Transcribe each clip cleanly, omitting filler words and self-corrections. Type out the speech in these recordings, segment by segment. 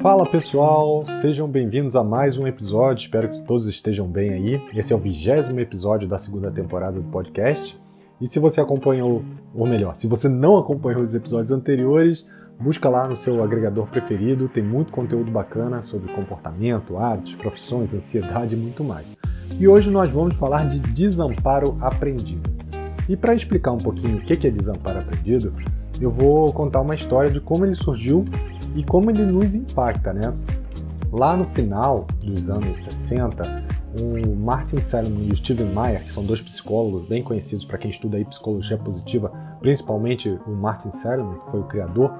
Fala pessoal, sejam bem-vindos a mais um episódio, espero que todos estejam bem aí. Esse é o 20º episódio da segunda temporada do podcast. E se você acompanhou, ou melhor, se você não acompanhou os episódios anteriores, busca lá no seu agregador preferido, tem muito conteúdo bacana sobre comportamento, hábitos, profissões, ansiedade e muito mais. E hoje nós vamos falar de desamparo aprendido. E para explicar um pouquinho o que é desamparo aprendido, eu vou contar uma história de como ele surgiu e como ele nos impacta, né? Lá no final dos anos 60, o Martin Seligman e o Stephen Meyer, que são dois psicólogos bem conhecidos para quem estuda aí psicologia positiva, principalmente o Martin Seligman, que foi o criador,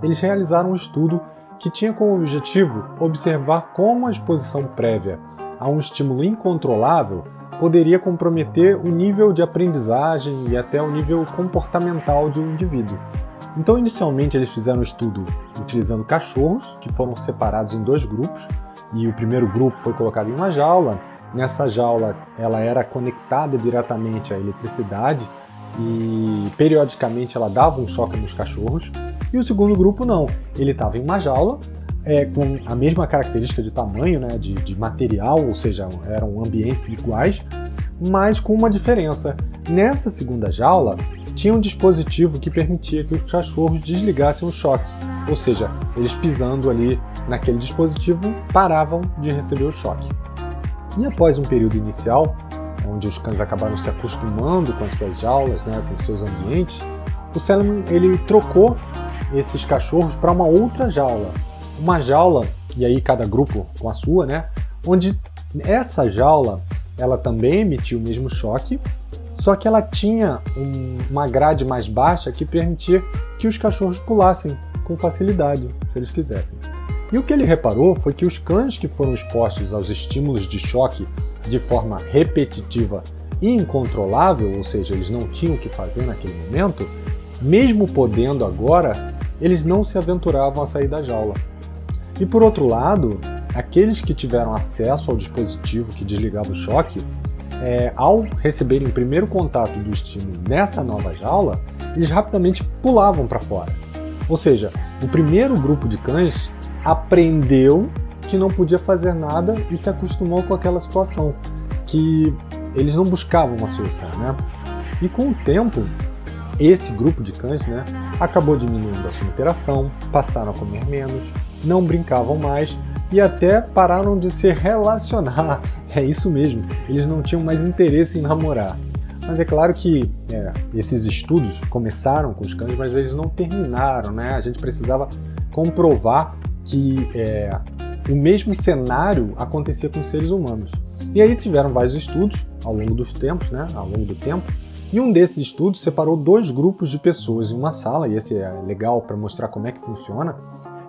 eles realizaram um estudo que tinha como objetivo observar como a exposição prévia a um estímulo incontrolável poderia comprometer o nível de aprendizagem e até o nível comportamental de um indivíduo. Então, inicialmente, eles fizeram um estudo utilizando cachorros, que foram separados em dois grupos, e o primeiro grupo foi colocado em uma jaula. Nessa jaula, ela era conectada diretamente à eletricidade e, periodicamente, ela dava um choque nos cachorros. E o segundo grupo, não. Ele estava em uma jaula, com a mesma característica de tamanho, né, de material, ou seja, eram ambientes iguais, mas com uma diferença. Nessa segunda jaula, tinha um dispositivo que permitia que os cachorros desligassem o choque, ou seja, eles pisando ali naquele dispositivo paravam de receber o choque. E após um período inicial, onde os cães acabaram se acostumando com as suas jaulas, né, com os seus ambientes, o Seligman ele trocou esses cachorros para uma outra jaula. Uma jaula, e aí cada grupo com a sua, né, onde essa jaula ela também emitia o mesmo choque, só que ela tinha uma grade mais baixa que permitia que os cachorros pulassem com facilidade, se eles quisessem. E o que ele reparou foi que os cães que foram expostos aos estímulos de choque de forma repetitiva e incontrolável, ou seja, eles não tinham o que fazer naquele momento, mesmo podendo agora, eles não se aventuravam a sair da jaula. E por outro lado, aqueles que tiveram acesso ao dispositivo que desligava o choque, ao receberem o primeiro contato do estímulo nessa nova jaula, eles rapidamente pulavam para fora. Ou seja, o primeiro grupo de cães aprendeu que não podia fazer nada e se acostumou com aquela situação, que eles não buscavam uma solução, né? E com o tempo, esse grupo de cães, né, acabou diminuindo a sua interação, passaram a comer menos, não brincavam mais e até pararam de se relacionar. É isso mesmo, eles não tinham mais interesse em namorar. Mas é claro que esses estudos começaram com os cães, mas eles não terminaram, né? A gente precisava comprovar que o mesmo cenário acontecia com os seres humanos. E aí tiveram vários estudos ao longo dos tempos, né? Ao longo do tempo. E um desses estudos separou dois grupos de pessoas em uma sala, e esse é legal para mostrar como é que funciona.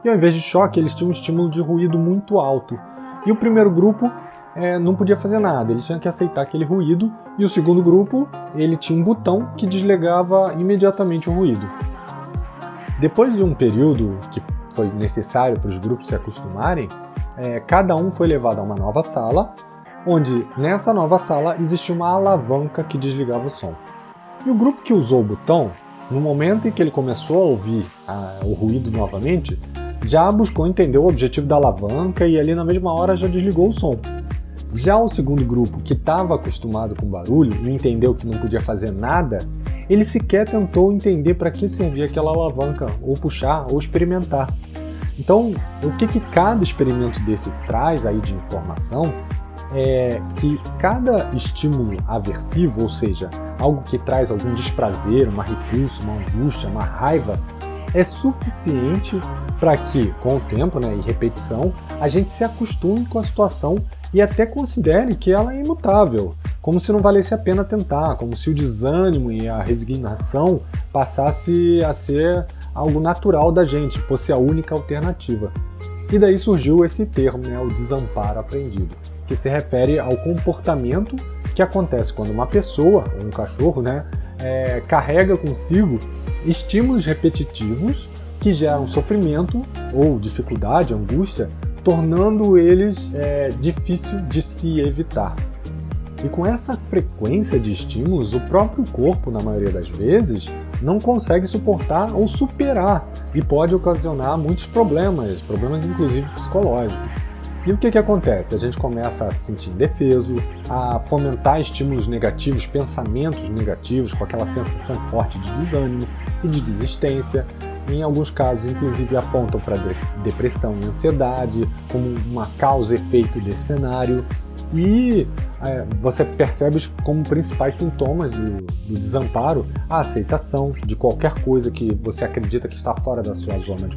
E ao invés de choque, eles tinham um estímulo de ruído muito alto. E o primeiro grupo não podia fazer nada, ele tinha que aceitar aquele ruído. E o segundo grupo, ele tinha um botão que desligava imediatamente o ruído. Depois de um período que foi necessário para os grupos se acostumarem, cada um foi levado a uma nova sala, onde nessa nova sala existia uma alavanca que desligava o som. E o grupo que usou o botão, no momento em que ele começou a ouvir o ruído novamente, já buscou entender o objetivo da alavanca e ali na mesma hora já desligou o som. Já o segundo grupo, que estava acostumado com barulho e entendeu que não podia fazer nada, ele sequer tentou entender para que servia aquela alavanca, ou puxar, ou experimentar. Então, o que cada experimento desse traz aí de informação é que cada estímulo aversivo, ou seja, algo que traz algum desprazer, uma repulsa, uma angústia, uma raiva, é suficiente para que, com o tempo, né, e repetição, a gente se acostume com a situação e até considere que ela é imutável, como se não valesse a pena tentar, como se o desânimo e a resignação passasse a ser algo natural da gente, fosse a única alternativa. E daí surgiu esse termo, né, o desamparo aprendido, que se refere ao comportamento que acontece quando uma pessoa, ou um cachorro, né, carrega consigo estímulos repetitivos que geram sofrimento ou dificuldade, angústia, tornando eles difícil de se evitar. E com essa frequência de estímulos, o próprio corpo, na maioria das vezes, não consegue suportar ou superar e pode ocasionar muitos problemas inclusive psicológicos. E o que acontece? A gente começa a se sentir indefeso, a fomentar estímulos negativos, pensamentos negativos, com aquela sensação forte de desânimo e de desistência. Em alguns casos, inclusive, apontam para depressão e ansiedade como uma causa e efeito desse cenário. E você percebe como principais sintomas do desamparo a aceitação de qualquer coisa que você acredita que está fora da sua zona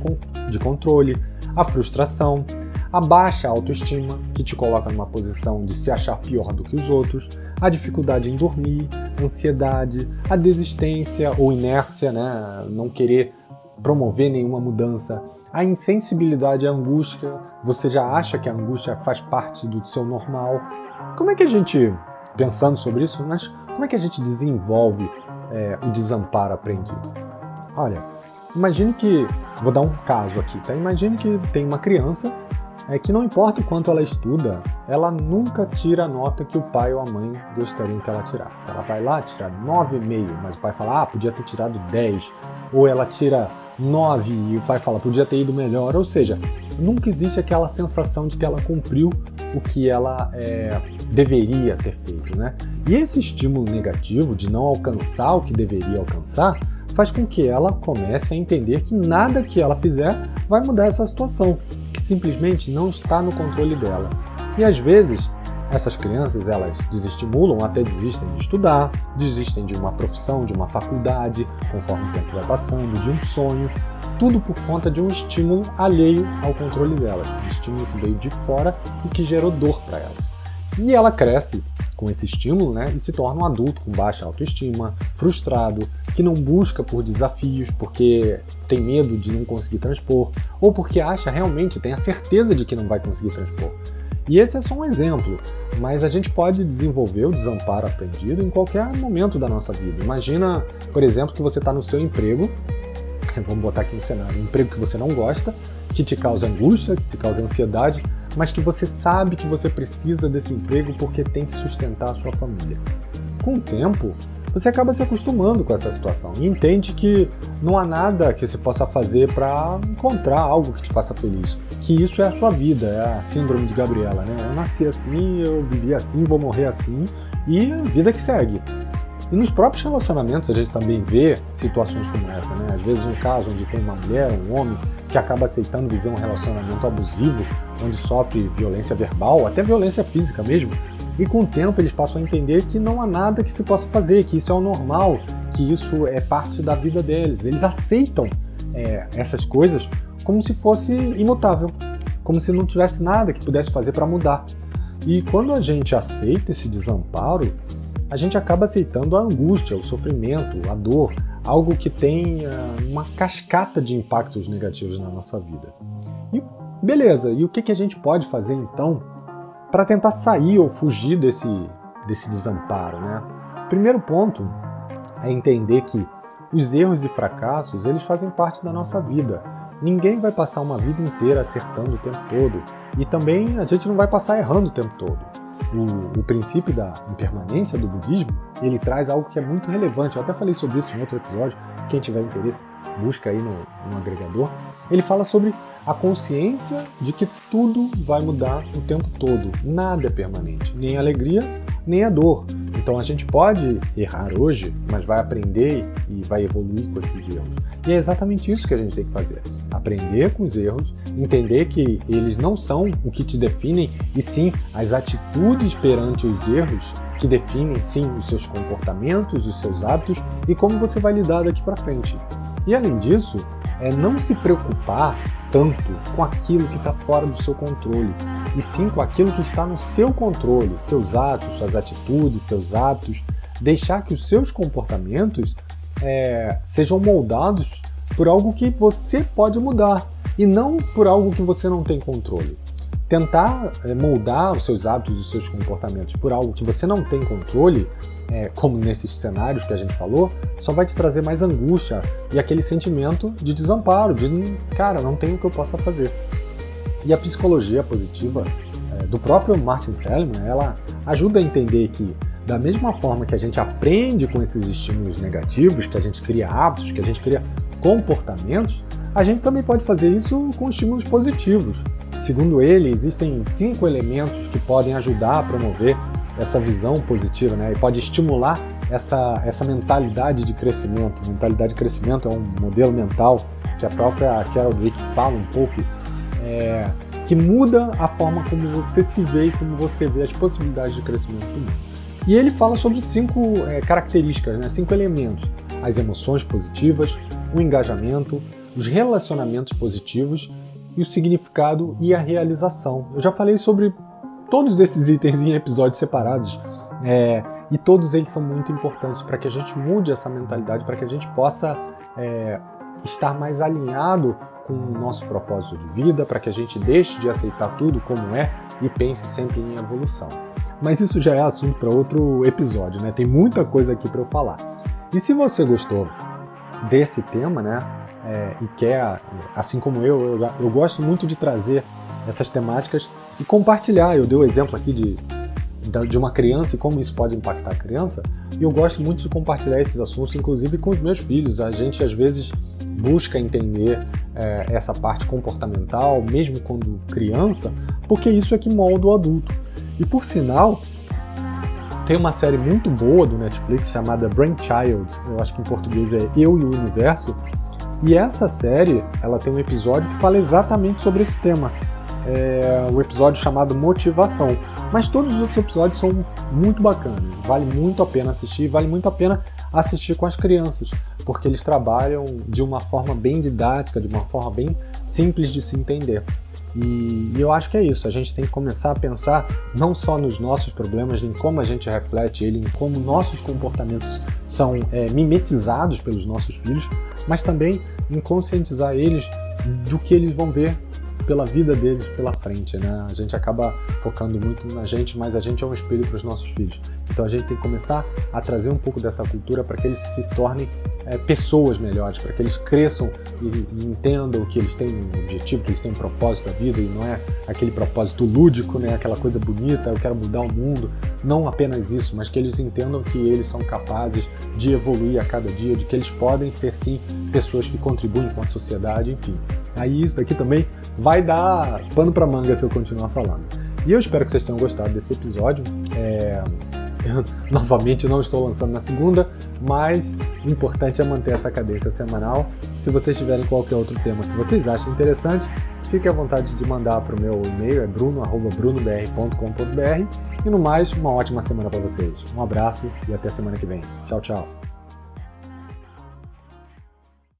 de controle, a frustração, a baixa autoestima, que te coloca numa posição de se achar pior do que os outros, a dificuldade em dormir, ansiedade, a desistência ou inércia, né? Não querer promover nenhuma mudança, a insensibilidade à angústia, você já acha que a angústia faz parte do seu normal. Como é que a gente, pensando sobre isso, mas como é que a gente desenvolve o desamparo aprendido? Olha, imagine que, vou dar um caso aqui, tá? Imagine que tem uma criança que não importa o quanto ela estuda, ela nunca tira a nota que o pai ou a mãe gostariam que ela tirasse. Ela vai lá tirar 9,5, mas o pai fala, podia ter tirado 10. Ou ela tira 9 e o pai fala, podia ter ido melhor. Ou seja, nunca existe aquela sensação de que ela cumpriu o que ela deveria ter feito, né? E esse estímulo negativo de não alcançar o que deveria alcançar faz com que ela comece a entender que nada que ela fizer vai mudar essa situação, que simplesmente não está no controle dela. E às vezes, essas crianças, elas desestimulam, até desistem de estudar, desistem de uma profissão, de uma faculdade, conforme o tempo vai passando, de um sonho, tudo por conta de um estímulo alheio ao controle delas, um estímulo que veio de fora e que gerou dor para elas. E ela cresce com esse estímulo, né, e se torna um adulto com baixa autoestima, frustrado, que não busca por desafios porque tem medo de não conseguir transpor, ou porque acha realmente, tem a certeza de que não vai conseguir transpor. E esse é só um exemplo, mas a gente pode desenvolver o desamparo aprendido em qualquer momento da nossa vida. Imagina, por exemplo, que você está no seu emprego, vamos botar aqui um cenário, um emprego que você não gosta, que te causa angústia, que te causa ansiedade, mas que você sabe que você precisa desse emprego porque tem que sustentar a sua família. Com o tempo, você acaba se acostumando com essa situação e entende que não há nada que se possa fazer para encontrar algo que te faça feliz. Que isso é a sua vida, é a síndrome de Gabriela, né? Eu nasci assim, eu vivi assim, vou morrer assim e a vida que segue. E nos próprios relacionamentos a gente também vê situações como essa, né? Às vezes um caso onde tem uma mulher, um homem que acaba aceitando viver um relacionamento abusivo, onde sofre violência verbal, até violência física mesmo, e com o tempo eles passam a entender que não há nada que se possa fazer, que isso é o normal, que isso é parte da vida deles. Eles aceitam essas coisas como se fosse imutável, como se não tivesse nada que pudesse fazer para mudar. E quando a gente aceita esse desamparo, a gente acaba aceitando a angústia, o sofrimento, a dor, algo que tem uma cascata de impactos negativos na nossa vida. E beleza, e o que a gente pode fazer então para tentar sair ou fugir desse desamparo, né? Primeiro ponto é entender que os erros e fracassos, eles fazem parte da nossa vida. Ninguém vai passar uma vida inteira acertando o tempo todo. E também a gente não vai passar errando o tempo todo. O princípio da impermanência do budismo, ele traz algo que é muito relevante. Eu até falei sobre isso em outro episódio. Quem tiver interesse, busca aí no agregador. Ele fala sobre a consciência de que tudo vai mudar o tempo todo. Nada é permanente. Nem a alegria, nem a dor. Então a gente pode errar hoje, mas vai aprender e vai evoluir com esses erros. E é exatamente isso que a gente tem que fazer. Aprender com os erros, entender que eles não são o que te definem, e sim as atitudes perante os erros que definem, sim, os seus comportamentos, os seus hábitos e como você vai lidar daqui para frente. E além disso, não se preocupar tanto com aquilo que está fora do seu controle, e sim com aquilo que está no seu controle, seus atos, suas atitudes, seus hábitos, deixar que os seus comportamentos sejam moldados por algo que você pode mudar, e não por algo que você não tem controle. Tentar moldar os seus hábitos e os seus comportamentos por algo que você não tem controle, como nesses cenários que a gente falou, só vai te trazer mais angústia e aquele sentimento de desamparo, de cara, não tem o que eu possa fazer. E a psicologia positiva do próprio Martin Seligman, ela ajuda a entender que da mesma forma que a gente aprende com esses estímulos negativos, que a gente cria hábitos, que a gente cria comportamentos, a gente também pode fazer isso com estímulos positivos. Segundo ele, existem 5 elementos que podem ajudar a promover essa visão positiva, né? E pode estimular essa mentalidade de crescimento. Mentalidade de crescimento é um modelo mental que a própria Carol Dweck fala um pouco, que muda a forma como você se vê e como você vê as possibilidades de crescimento do mundo. E ele fala sobre 5 características, né? 5 elementos: as emoções positivas, o engajamento, os relacionamentos positivos e o significado e a realização. Eu já falei sobre todos esses itens em episódios separados, e todos eles são muito importantes para que a gente mude essa mentalidade, para que a gente possa estar mais alinhado com o nosso propósito de vida, para que a gente deixe de aceitar tudo como é e pense sempre em evolução. Mas isso já é assunto para outro episódio, né? Tem muita coisa aqui para eu falar. E se você gostou desse tema, né, e quer, assim como eu gosto muito de trazer essas temáticas e compartilhar. Eu dei o exemplo aqui de uma criança e como isso pode impactar a criança, e eu gosto muito de compartilhar esses assuntos, inclusive com os meus filhos. A gente às vezes busca entender essa parte comportamental, mesmo quando criança, porque isso é que molda o adulto. E por sinal, tem uma série muito boa do Netflix chamada Brainchild, eu acho que em português é Eu e o Universo, e essa série ela tem um episódio que fala exatamente sobre esse tema. Um episódio chamado Motivação, mas todos os outros episódios são muito bacanas, vale muito a pena assistir, vale muito a pena assistir com as crianças, porque eles trabalham de uma forma bem didática, de uma forma bem simples de se entender. E eu acho que é isso, a gente tem que começar a pensar não só nos nossos problemas, em como a gente reflete ele, em como nossos comportamentos são mimetizados pelos nossos filhos, mas também em conscientizar eles do que eles vão ver pela vida deles pela frente, né? A gente acaba focando muito na gente, mas a gente é um espelho para os nossos filhos. Então a gente tem que começar a trazer um pouco dessa cultura para que eles se tornem pessoas melhores, para que eles cresçam e entendam que eles têm um objetivo, que eles têm um propósito da vida, e não é aquele propósito lúdico, né? Aquela coisa bonita, eu quero mudar o mundo. Não apenas isso, mas que eles entendam que eles são capazes de evoluir a cada dia, de que eles podem ser sim pessoas que contribuem com a sociedade, enfim. Aí isso daqui também vai dar pano para manga se eu continuar falando. E eu espero que vocês tenham gostado desse episódio. Eu, novamente, não estou lançando na segunda, mas o importante é manter essa cadência semanal. Se vocês tiverem qualquer outro tema que vocês achem interessante, fique à vontade de mandar para o meu e-mail, é bruno@brunobr.com.br. E no mais, uma ótima semana para vocês. Um abraço e até semana que vem. Tchau, tchau.